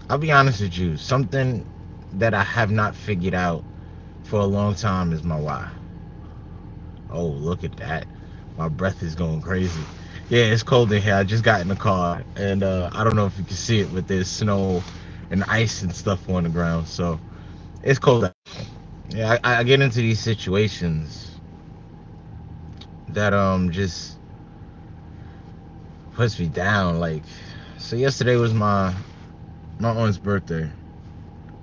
I'll be honest with you. Something that I have not figured out for a long time is my why. Oh, look at that. My breath is going crazy. Yeah, it's cold in here. I just got in the car, and I don't know if you can see it, but there's snow and ice and stuff on the ground. So it's cold out. Yeah, I get into these situations that just puts me down. Like, so yesterday was my aunt's birthday.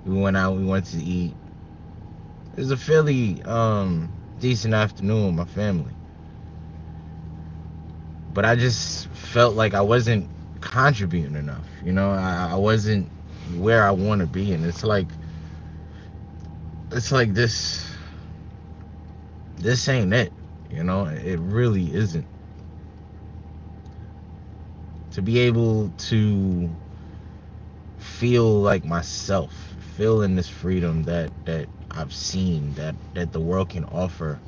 We went out. We went to eat. It was a fairly decent afternoon with my family, but I just felt like I wasn't contributing enough. You know, I wasn't where I want to be, and it's like this ain't it. You know, it really isn't. To be able to feel like myself, feel in this freedom that I've seen that the world can offer,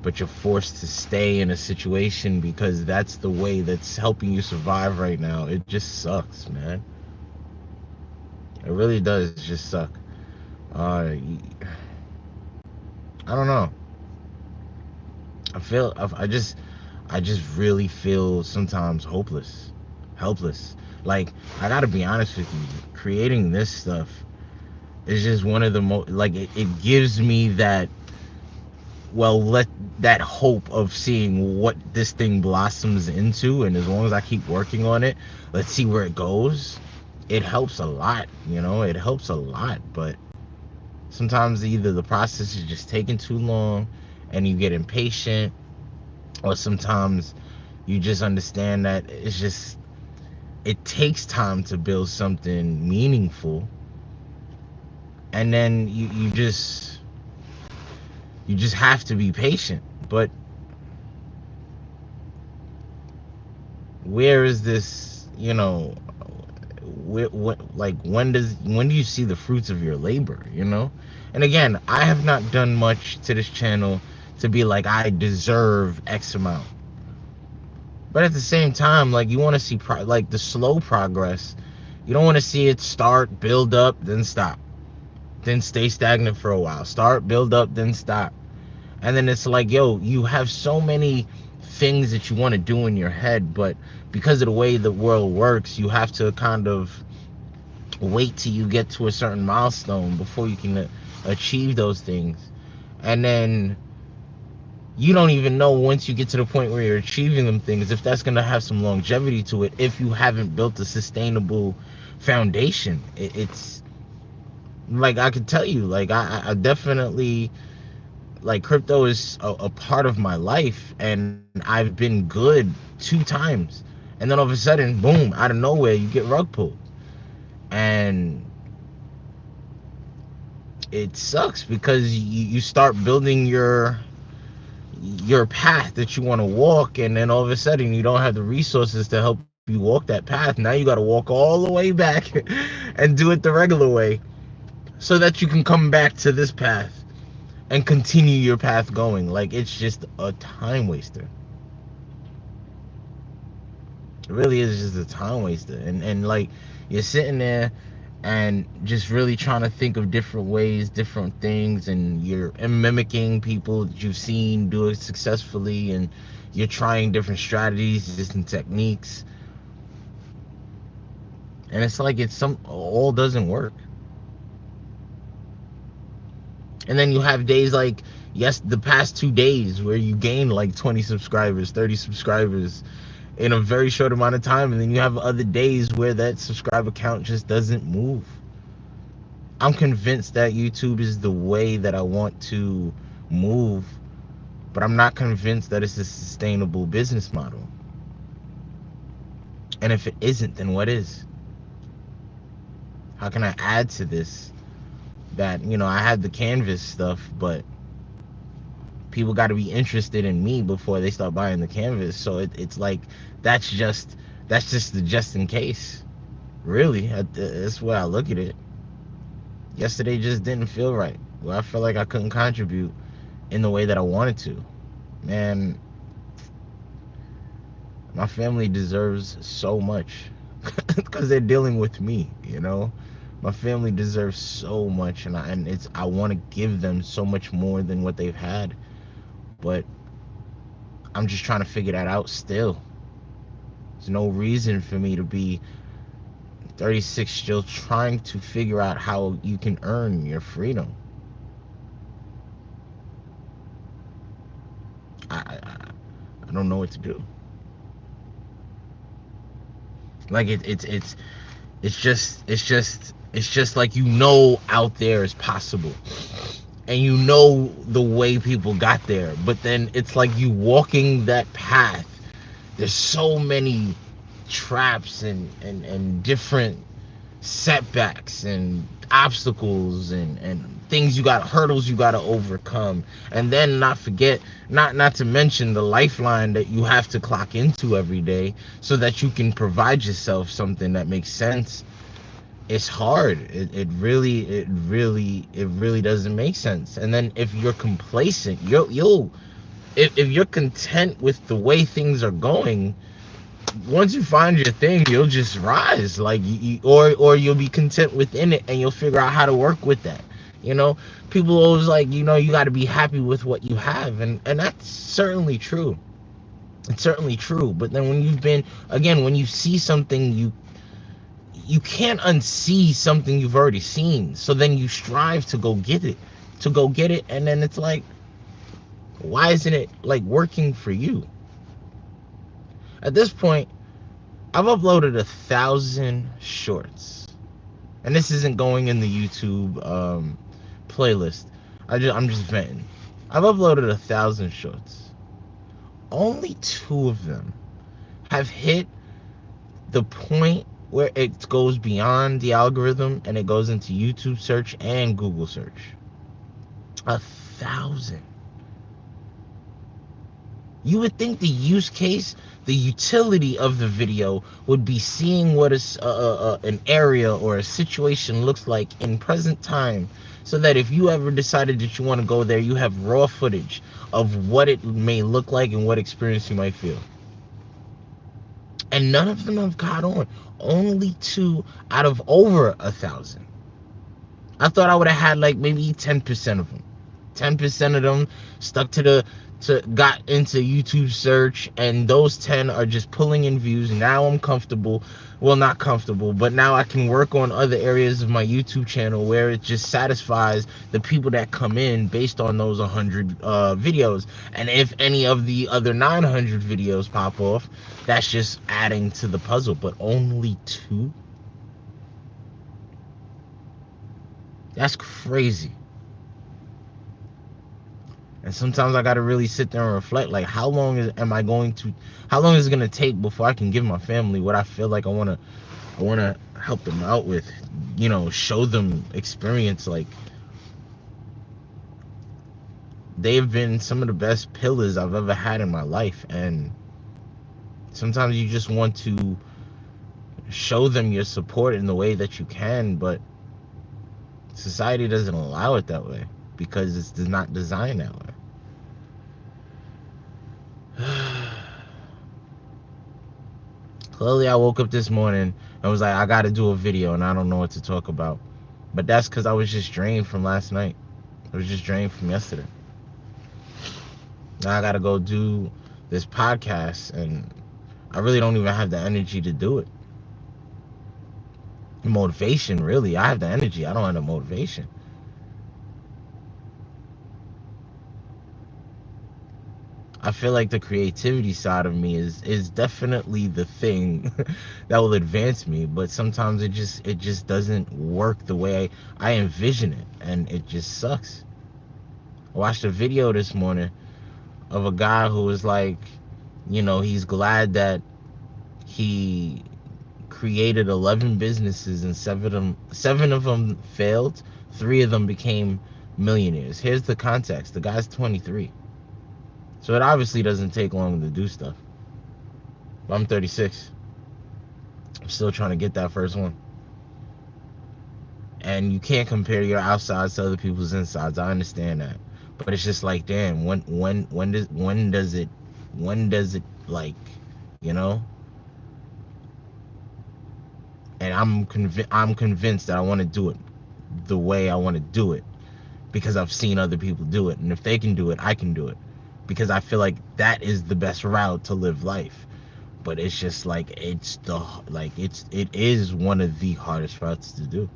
but you're forced to stay in a situation because that's the way that's helping you survive right now. It just sucks, man. It really does just suck. uh I don't know. I just really feel sometimes hopeless, helpless. Like, I gotta be honest with you, creating this stuff is just one of the most, like, it gives me that, well, let that hope of seeing what this thing blossoms into, and as long as I keep working on it, let's see where it goes. It helps a lot, it helps a lot. But sometimes either the process is just taking too long and you get impatient, or sometimes you just understand that it takes time to build something meaningful, and then you just have to be patient. But where is this, like, when do you see the fruits of your labor? And again, I have not done much to this channel to be like I deserve X amount. But at the same time, like, you want to see like the slow progress. You don't want to see it start, build up, then stop, then stay stagnant for a while, start, build up, then stop. And then it's like, yo, you have so many things that you want to do in your head, but because of the way the world works, you have to kind of wait till you get to a certain milestone before you can achieve those things. And then you don't even know, once you get to the point where you're achieving them things, if that's going to have some longevity to it, if you haven't built a sustainable foundation. It's like, I could tell you, like, I definitely, like, crypto is a part of my life, and I've been good 2 times, and then all of a sudden, boom, out of nowhere, you get rug pulled. And it sucks because you start building your path that you want to walk, and then all of a sudden you don't have the resources to help you walk that path. Now you got to walk all the way back and do it the regular way, so that you can come back to this path and continue your path going. Like, it's just a time waster. It really is just a time waster. And like, you're sitting there and just really trying to think of different ways, different things, and you're mimicking people that you've seen do it successfully, and you're trying different strategies, different techniques, and it's like it's some all doesn't work. And then you have days like, yes, the past 2 days where you gain like 20 subscribers, 30 subscribers in a very short amount of time, and then you have other days where that subscriber count just doesn't move. I'm convinced that YouTube is the way that I want to move, but I'm not convinced that it's a sustainable business model. And if it isn't, then what is? How can I add to this? That, I had the Canvas stuff, but people got to be interested in me before they start buying the Canvas. So it's like, that's just the just in case. Really, that's where I look at it. Yesterday just didn't feel right. Well, I felt like I couldn't contribute in the way that I wanted to. Man, my family deserves so much because they're dealing with me. My family deserves so much, and I want to give them so much more than what they've had, but I'm just trying to figure that out still. There's no reason for me to be 36 still trying to figure out how you can earn your freedom. I don't know what to do. Like it's just like, out there is possible, and the way people got there, but then it's like you walking that path. There's so many traps and different setbacks and obstacles and things hurdles you got to overcome, and then not to mention the lifeline that you have to clock into every day so that you can provide yourself something that makes sense. It's hard. It really doesn't make sense. And then if you're complacent, if you're content with the way things are going, once you find your thing, you'll just rise. Like or you'll be content within it, and you'll figure out how to work with that. You know, people always like, you got to be happy with what you have, and that's certainly true. It's certainly true. But then when you see something, you can't unsee something you've already seen. So then you strive to go get it, and then it's like, why isn't it like working for you? At this point, I've uploaded 1,000 shorts, and this isn't going in the YouTube playlist. I'm just venting. I've uploaded 1,000 shorts. Only 2 of them have hit the point where it goes beyond the algorithm and it goes into YouTube search and Google search. 1,000. You would think the use case, the utility of the video would be seeing what an area or a situation looks like in present time, so that if you ever decided that you want to go there, you have raw footage of what it may look like and what experience you might feel. And none of them have caught on. Only 2 out of over 1,000. I thought I would have had like maybe 10% of them. 10% of them stuck got into YouTube search, and those 10 are just pulling in views. Now I'm comfortable. Well, not comfortable, but now I can work on other areas of my YouTube channel where it just satisfies the people that come in based on those 100 videos. And if any of the other 900 videos pop off, that's just adding to the puzzle. But only 2? That's crazy. And sometimes I gotta really sit there and reflect, like, how long is it gonna take before I can give my family what I feel like I wanna help them out with, show them experience. Like, they've been some of the best pillars I've ever had in my life, and sometimes you just want to show them your support in the way that you can, but society doesn't allow it that way because it's not designed that way. Clearly, I woke up this morning and was like, I gotta do a video, and I don't know what to talk about. But that's because I was just drained from last night. I was just drained from yesterday. Now I gotta go do this podcast, and I really don't even have the energy to do it. Motivation, really. I have the energy. I don't have the motivation. I feel like the creativity side of me is definitely the thing that will advance me, but sometimes it just doesn't work the way I envision it, and it just sucks. I watched a video this morning of a guy who was like, he's glad that he created 11 businesses and 7 of them failed. 3 of them became millionaires. Here's the context. The guy's 23. So it obviously doesn't take long to do stuff. But I'm 36. I'm still trying to get that first one. And you can't compare your outsides to other people's insides. I understand that. But it's just like, damn, when does it like, and I'm convinced that I want to do it the way I want to do it because I've seen other people do it, and if they can do it, I can do it because I feel like that is the best route to live life. But it's just like it is one of the hardest routes to do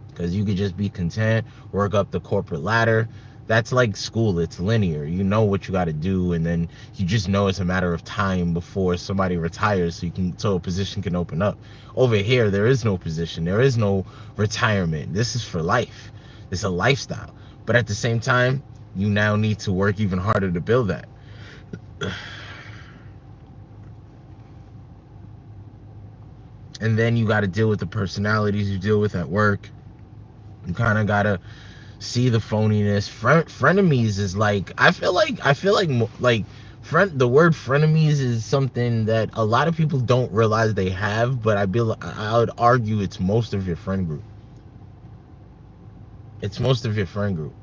because you could just be content, work up the corporate ladder. That's like school. It's linear. You know what you got to do, and then you just know it's a matter of time before somebody retires, so a position can open up. Over here, there is no position. There is no retirement. This is for life. It's a lifestyle. But at the same time, you now need to work even harder to build that. And then you got to deal with the personalities you deal with at work. You kind of got to see the phoniness. Frenemies is like I feel like friend the word frenemies is something that a lot of people don't realize they have, but I would argue it's most of your friend group. It's most of your friend group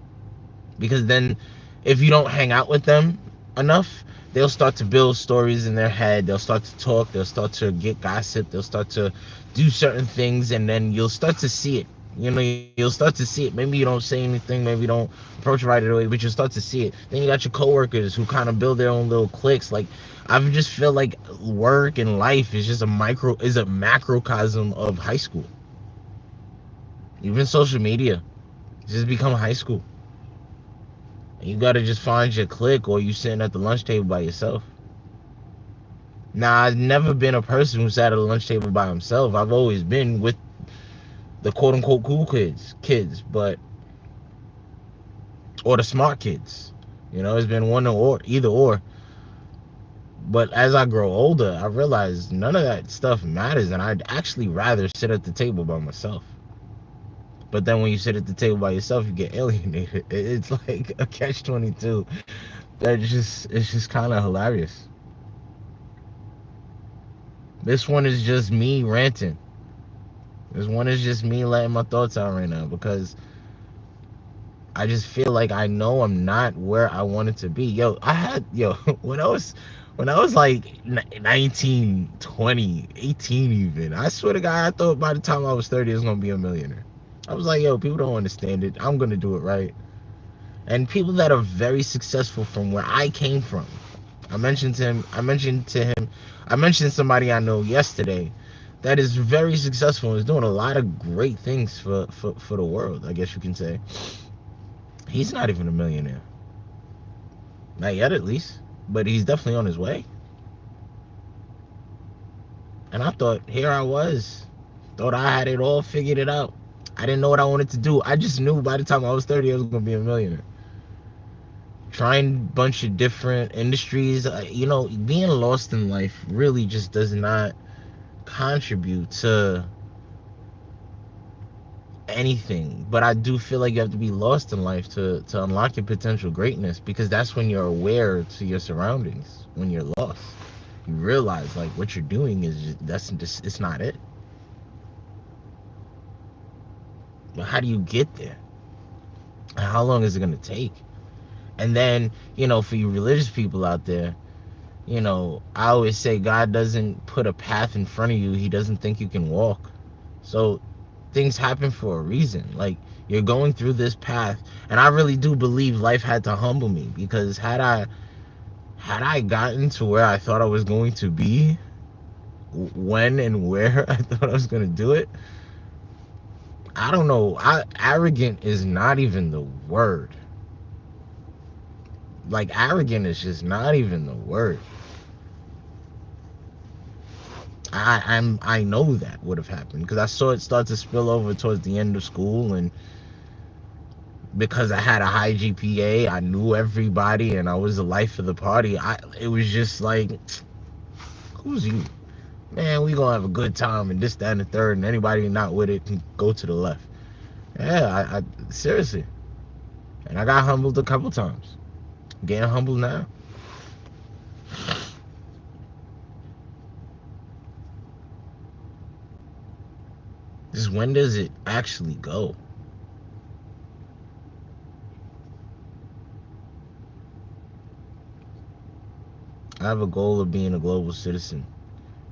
because then if you don't hang out with them enough, they'll start to build stories in their head. They'll start to talk. They'll start to get gossip. They'll start to do certain things, and then you'll start to see it. You'll start to see it. Maybe you don't say anything. Maybe you don't approach it right away, but you'll start to see it. Then you got your coworkers who kind of build their own little cliques. Like I just feel like work and life is just a macrocosm of high school. Even social media, it's just become high school. You gotta just find your clique, or you sitting at the lunch table by yourself. Now, I've never been a person who sat at a lunch table by himself. I've always been with the quote unquote cool kids, but or the smart kids. It's been one or either or. But as I grow older, I realize none of that stuff matters, and I'd actually rather sit at the table by myself. But then when you sit at the table by yourself, you get alienated. It's like a catch-22. It's just kind of hilarious. This one is just me ranting. This one is just me letting my thoughts out right now because I just feel like I know I'm not where I wanted to be. When I was like 19, 20, 18 even, I swear to God, I thought by the time I was 30 I was gonna be a millionaire. I was like, people don't understand it. I'm gonna do it right. And people that are very successful from where I came from. I mentioned somebody I know yesterday that is very successful and is doing a lot of great things for the world, I guess you can say. He's not even a millionaire. Not yet, at least. But he's definitely on his way. And I thought, here I was. Thought I had it all figured it out. I didn't know what I wanted to do. I just knew by the time I was 30, I was going to be a millionaire. Trying a bunch of different industries. Being lost in life really just does not contribute to anything. But I do feel like you have to be lost in life to unlock your potential greatness, because that's when you're aware to your surroundings. When you're lost, you realize like what you're doing is it's not it. But how do you get there? How long is it going to take? And then, for you religious people out there, I always say God doesn't put a path in front of you he doesn't think you can walk. So things happen for a reason. Like, you're going through this path, and I really do believe life had to humble me, because had I gotten to where I thought I was going to be, when and where I thought I was going to do it, I don't know. Arrogant is not even the word. Like, arrogant is just not even the word. I know that would have happened, because I saw it start to spill over towards the end of school, and because I had a high GPA, I knew everybody, and I was the life of the party. It was just like, who's you? Man, we gonna have a good time, and this, that, and the third, and anybody not with it can go to the left. Yeah, I seriously. And I got humbled a couple times. I'm getting humbled now. Just when does it actually go? I have a goal of being a global citizen.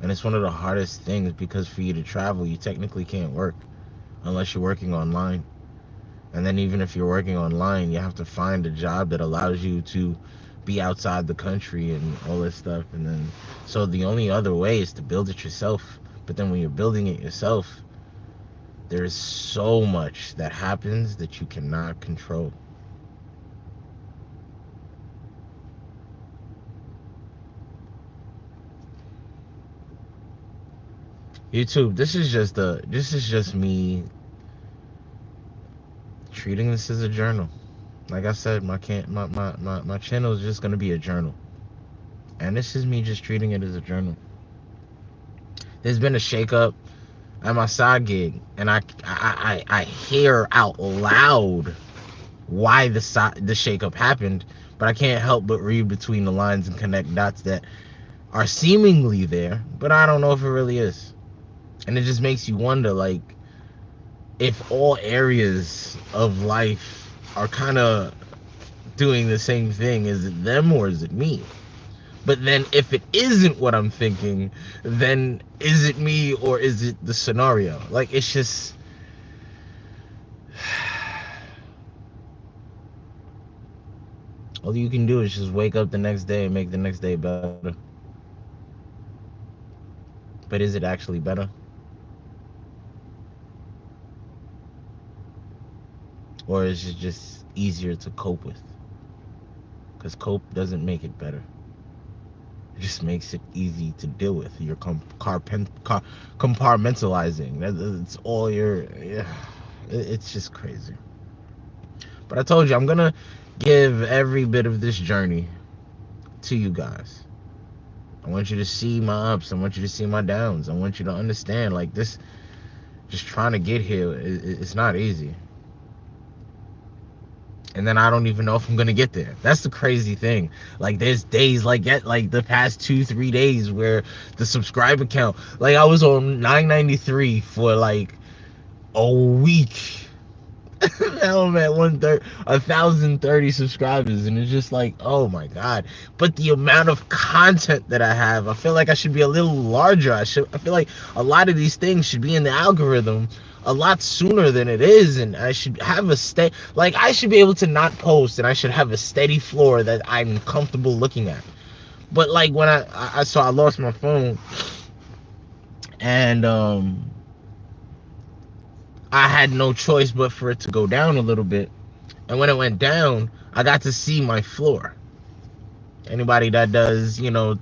And it's one of the hardest things because for you to travel, you technically can't work unless you're working online. And then even if you're working online, you have to find a job that allows you to be outside the country and all this stuff. And then, so the only other way is to build it yourself. But then when you're building it yourself, there's so much that happens that you cannot control. YouTube, this is just me treating this as a journal. Like I said, my channel is just gonna be a journal. And this is me just treating it as a journal. There's been a shakeup at my side gig, and I hear out loud why the shakeup happened, but I can't help but read between the lines and connect dots that are seemingly there, but I don't know if it really is. And it just makes you wonder, like, if all areas of life are kind of doing the same thing, is it them or is it me? But then if it isn't what I'm thinking, then is it me or is it the scenario? Like, it's just... all you can do is just wake up the next day and make the next day better. But is it actually better? Or is it just easier to cope with? Because cope doesn't make it better. It just makes it easy to deal with. You're compartmentalizing. It's all it's just crazy. But I told you, I'm gonna give every bit of this journey to you guys. I want you to see my ups. I want you to see my downs. I want you to understand, like, this, just trying to get here, it's not easy. And then I don't even know if I'm gonna get there. That's the crazy thing. Like, there's days like the past 2-3 days where the subscriber count, like, I was on 993 for like a week. Now I'm at 1,030 subscribers, and it's just like, oh my god. But the amount of content that I have, I feel like I should be a little larger. I feel like a lot of these things should be in the algorithm a lot sooner than it is, and I should have a like, I should be able to not post, and I should have a steady floor that I'm comfortable looking at. But like, when I lost my phone, and I had no choice but for it to go down a little bit. And when it went down, I got to see my floor. Anybody that does,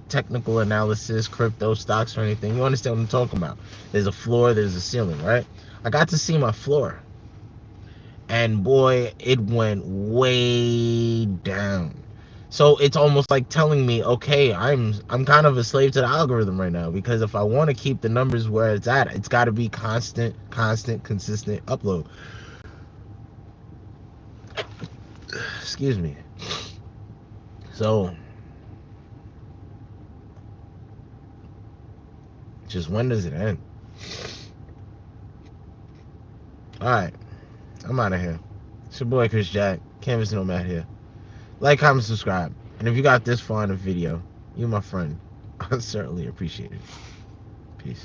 technical analysis, crypto, stocks, or anything, you understand what I'm talking about. There's a floor, there's a ceiling, right? I got to see my floor. And boy, it went way down. So it's almost like telling me, okay, I'm kind of a slave to the algorithm right now, because if I want to keep the numbers where it's at, it's got to be consistent upload. Excuse me. So, just when does it end? Alright, I'm out of here. It's your boy Chris Jack, Canvas Nomad here. Like, comment, subscribe. And if you got this far in the video, you're my friend. I certainly appreciate it. Peace.